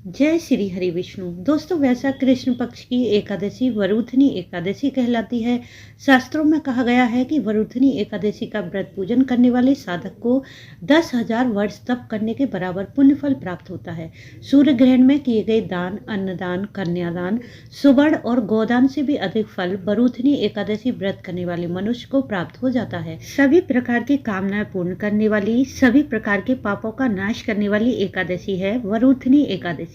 जय श्री हरि विष्णु। दोस्तों, वैशाख कृष्ण पक्ष की एकादशी वरुथनी एकादशी कहलाती है। शास्त्रों में कहा गया है कि वरुथनी एकादशी का व्रत पूजन करने वाले साधक को 10,000 वर्ष तप करने के बराबर पुण्य फल प्राप्त होता है। सूर्य ग्रहण में किए गए दान, अन्नदान, कन्यादान, सुवर्ण और गोदान से भी अधिक फल वरुथनी एकादशी व्रत करने वाले मनुष्य को प्राप्त हो जाता है। सभी प्रकार की कामनाएं पूर्ण करने वाली, सभी प्रकार के पापों का नाश करने वाली एकादशी है वरुथनी एकादशी।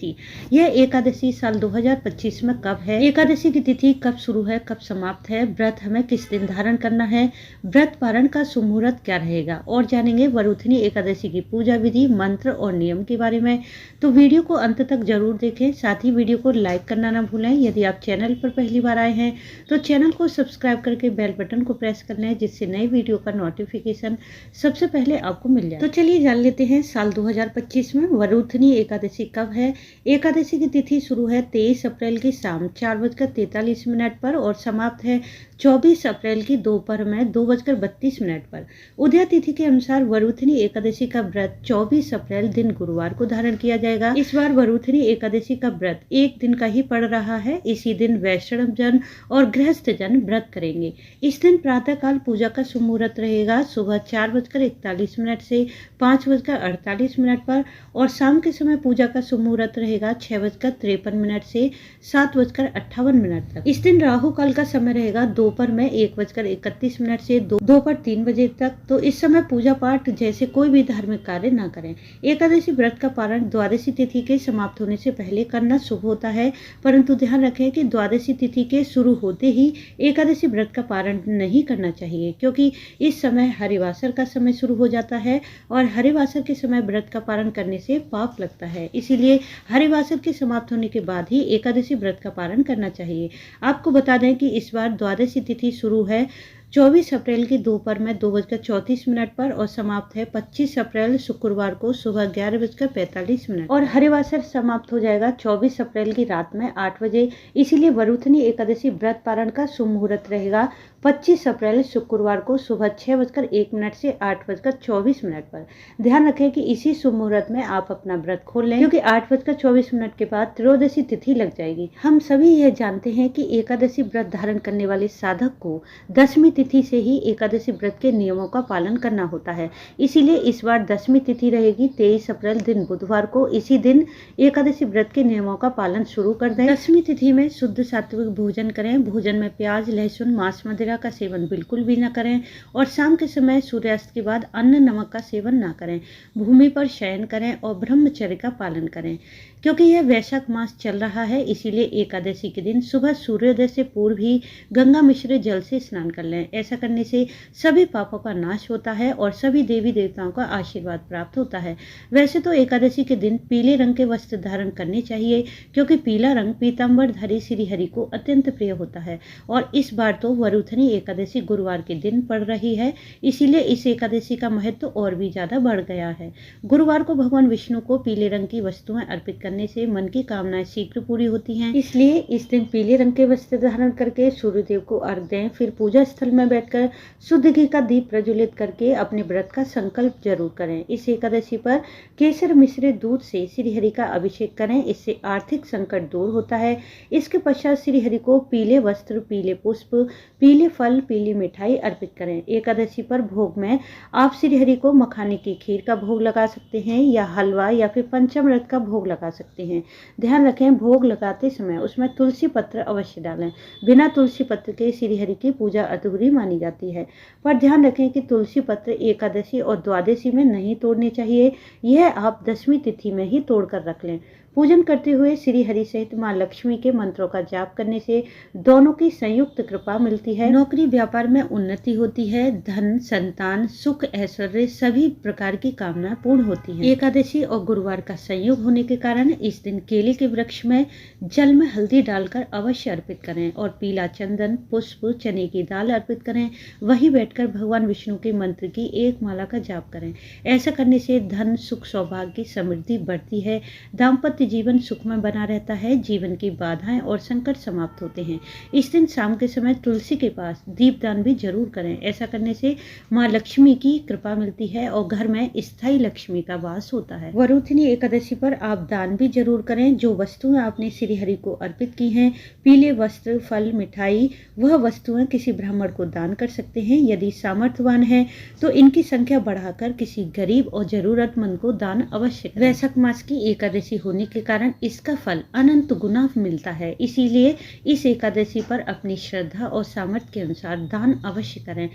यह एकादशी साल 2025 में कब है, एकादशी की तिथि कब शुरू है, कब समाप्त है, व्रत हमें किस दिन धारण करना है, व्रत पारण का सुमुहूर्त क्या रहेगा, और जानेंगे वरुथनी एकादशी की पूजा विधि, मंत्र और नियम के बारे में। तो वीडियो को अंत तक जरूर देखें। साथ ही वीडियो को लाइक करना ना भूलें। यदि आप चैनल पर पहली बार आए हैं तो चैनल को सब्सक्राइब करके बेल बटन को प्रेस कर लें, जिससे नई वीडियो का नोटिफिकेशन सबसे पहले आपको मिल जाए। तो चलिए जान लेते हैं साल 2025 में वरुथनी एकादशी कब है। एकादशी की तिथि शुरू है 23 अप्रैल की शाम 4:43 पर और समाप्त है 24 अप्रैल की दोपहर में 2:32 पर। उदय तिथि के अनुसार वरुथनी एकादशी का व्रत 24 अप्रैल दिन गुरुवार को धारण किया जाएगा। इस बार वरुथनी एकादशी का व्रत एक दिन का ही पड़ रहा है। इसी दिन वैष्णव जन और गृहस्थ जन व्रत करेंगे। इस दिन प्रातः काल पूजा का सुमुहूर्त रहेगा सुबह 4:41 से 5:48 पर और शाम के समय पूजा का सुमुहूर्त रहेगा 6:53 से 7:58 तक। इस दिन राहु काल का समय रहेगा दोपहर में 1:31 से दोपहर 3 बजे तक। तो इस समय पूजा पाठ जैसे कोई भी धार्मिक कार्य न करें। एकादशी व्रत का पारण द्वादशी तिथि के समाप्त होने से पहले करना शुभ होता है, परंतु ध्यान रखें कि द्वादशी तिथि के शुरू होते ही एकादशी व्रत का पारण नहीं करना चाहिए, क्योंकि इस समय हरिवासर का समय शुरू हो जाता है और हरिवासर के समय व्रत का पारण करने से पाप लगता है। इसीलिए हरिवासर के समाप्त होने के बाद ही एकादशी व्रत का पारण करना चाहिए। आपको बता दें कि इस बार द्वादशी तिथि शुरू है 24 अप्रैल की दोपहर में 2:34 पर और समाप्त है 25 अप्रैल शुक्रवार को सुबह 11:45 और हरिवासर समाप्त हो जाएगा 24 अप्रैल की रात में 8 बजे। इसीलिए वरुथनी एकादशी व्रत पारण का सुमुहूर्त रहेगा 25 अप्रैल शुक्रवार को सुबह 6:01 से 8:24 पर। ध्यान रखें कि इसी शुभ मुहूर्त में आप अपना व्रत खोल लें, क्योंकि 8:24 के बाद त्रयोदशी तिथि लग जाएगी। हम सभी यह जानते हैं कि एकादशी व्रत धारण करने वाले साधक को 10वीं तिथि से ही एकादशी व्रत के नियमों का पालन करना होता है। इसीलिए इस बार 10वीं तिथि रहेगी 23 अप्रैल दिन बुधवार को। इसी दिन एकादशी व्रत के नियमों का पालन शुरू कर दें। 10वीं तिथि में शुद्ध सात्विक भोजन करें। भोजन में प्याज, लहसुन, मांस, मदिरा का सेवन बिल्कुल भी न करें और शाम के समय सूर्यास्त के बाद अन्न नमक का सेवन न करें। भूमि पर शयन करें और ब्रह्मचर्य का पालन करें। क्योंकि यह वैशाख मास चल रहा है, इसीलिए एकादशी के दिन सुबह सूर्योदय से पूर्व ही गंगा मिश्रित जल से स्नान कर लें। ऐसा करने से सभी पापों का नाश होता है और सभी देवी देवताओं का आशीर्वाद प्राप्त होता है। वैसे तो एकादशी के दिन पीले रंग के वस्त्र धारण करने चाहिए, क्योंकि पीला रंग पीताम्बरधारी श्री हरि को अत्यंत प्रिय होता है और इस बार तो वरुथनी एकादशी गुरुवार के दिन पड़ रही है, इसीलिए इस एकादशी का महत्व और भी ज्यादा बढ़ गया है। गुरुवार को भगवान विष्णु को पीले रंग की वस्तुएं अर्पित करने से मन की कामनाएं शीघ्र पूरी होती हैं। इसलिए इस दिन पीले रंग के वस्त्र धारण करके सूर्यदेव को अर्घ दें। फिर पूजा स्थल में बैठकर शुद्ध घी का दीप प्रज्वलित करके अपने व्रत का संकल्प जरूर करें। इस एकादशी पर केसर मिश्रित दूध से श्री हरि का अभिषेक करें, इससे आर्थिक संकट दूर होता है। इसके पश्चात श्री हरि को पीले वस्त्र, पीले पुष्प, पीले फल, पीली मिठाई अर्पित करें। एकादशी पर भोग में आप श्री हरि को मखाने की खीर का भोग लगा सकते हैं या हलवा या फिर पंचामृत का भोग लगा सकते हैं। ध्यान रखें, भोग लगाते समय उसमें तुलसी पत्र अवश्य डालें। बिना तुलसी पत्र के श्री हरि की पूजा अधूरी मानी जाती है। पर ध्यान रखें कि तुलसी पत्र एकादशी और द्वादशी में नहीं तोड़ने चाहिए। यह आप 10वीं तिथि में ही तोड़कर रख लें। पूजन करते हुए श्री हरि सहित मां लक्ष्मी के मंत्रों का जाप करने से दोनों की संयुक्त कृपा मिलती है। नौकरी व्यापार में उन्नति होती है। धन, संतान, सुख, ऐश्वर्य सभी प्रकार की कामना पूर्ण होती है। एकादशी और गुरुवार का संयोग होने के कारण इस दिन केले के वृक्ष में जल में हल्दी डालकर अवश्य अर्पित करें और पीला चंदन, पुष्प, चने की दाल अर्पित करें। वहीं बैठकर भगवान विष्णु के मंत्र की एक माला का जाप करें। ऐसा करने से धन, सुख, सौभाग्य की समृद्धि बढ़ती है। दाम्पत्य दाम्पत्य जीवन सुखमय बना रहता है, जीवन की बाधाएं और संकट समाप्त होते हैं। इस दिन शाम के समय तुलसी के पास दीपदान भी जरूर करें। ऐसा करने से माँ लक्ष्मी की कृपा मिलती है और घर में स्थायी लक्ष्मी का वास होता है। वरुथनी एकादशी पर आप दान भी जरूर करें। जो वस्तुएं आपने श्री हरि को अर्पित की हैं, पीले वस्त्र, फल, मिठाई, वह वस्तुएं किसी ब्राह्मण को दान कर सकते हैं। यदि सामर्थ्यवान है तो इनकी संख्या बढ़ाकर किसी गरीब और जरूरतमंद को दान अवश्य करें। वैशाख मास की एकादशी होने के कारण इसका फल अनंत गुना मिलता है, इसीलिए इस एकादशी पर अपनी श्रद्धा और सामर्थ्य के अनुसार दान अवश्य करें।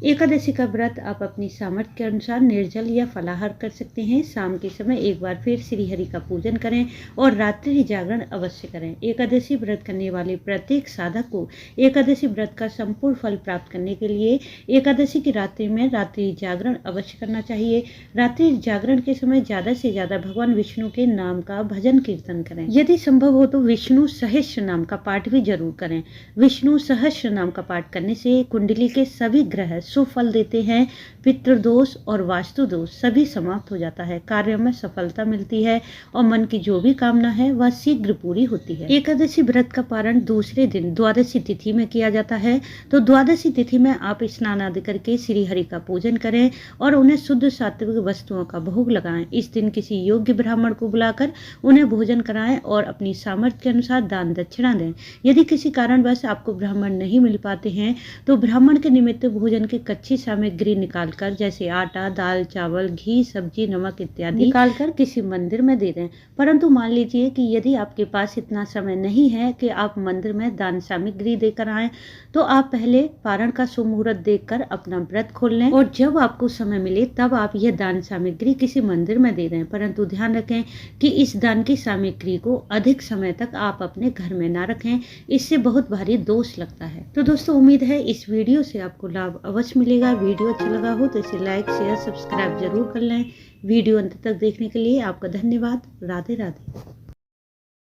एकादशी का व्रत आप अपनी सामर्थ्य के अनुसार निर्जल या फलाहार कर सकते हैं। शाम के समय एक बार फिर श्री हरि का पूजन करें और रात्रि जागरण अवश्य करें। एकादशी व्रत करने वाले प्रत्येक साधक को एकादशी व्रत का संपूर्ण फल प्राप्त करने के लिए एकादशी की रात्रि में रात्रि जागरण अवश्य करना चाहिए। रात्रि जागरण के समय ज्यादा से ज्यादा भगवान विष्णु के नाम का भजन कीर्तन करें। यदि संभव हो तो विष्णु सहस्त्र नाम का पाठ भी जरूर करें। विष्णु सहस्त्र नाम का पाठ करने से कुंडली के सभी ग्रह शुभ फल देते हैं। पितृदोष और वास्तु दोष सभी समाप्त हो जाता है, कार्यों में सफलता मिलती है और मन की जो भी कामना है वह शीघ्र पूरी होती है। एकादशी व्रत का पारण दूसरे दिन द्वादशी तिथि में किया जाता है, तो द्वादशी तिथि में आप स्नान आदि करके श्री हरि का पूजन करें और उन्हें शुद्ध सात्विक वस्तुओं का भोग लगाएं। इस दिन किसी योग्य ब्राह्मण को बुलाकर उन्हें भोजन कराएं और अपनी सामर्थ्य के अनुसार दान दक्षिणा दें। यदि किसी कारणवश आपको ब्राह्मण नहीं मिल पाते हैं तो ब्राह्मण के निमित्त भोजन की कच्ची सामग्री निकालकर, जैसे आटा, दाल, चावल, घी, सब्जी, नमक इत्यादि निकालकर किसी मंदिर में दे दें। परंतु मान लीजिए कि यदि आपके पास इतना समय नहीं है कि आप मंदिर में दान सामग्री देकर आएं, तो आप पहले पारण का शुभ मुहूर्त देखकर अपना व्रत खोल लें और जब आपको समय मिले तब आप यह दान सामग्री किसी मंदिर में दे दें। परंतु ध्यान रखें कि इस दान की सामग्री को अधिक समय तक आप अपने घर में ना रखें, इससे बहुत भारी दोष लगता है। तो दोस्तों, उम्मीद है इस वीडियो से आपको लाभ अवश्य मिलेगा। वीडियो अच्छा लगा हो तो इसे लाइक, शेयर, सब्सक्राइब जरूर कर लें। वीडियो अंत तक देखने के लिए आपका धन्यवाद। राधे राधे।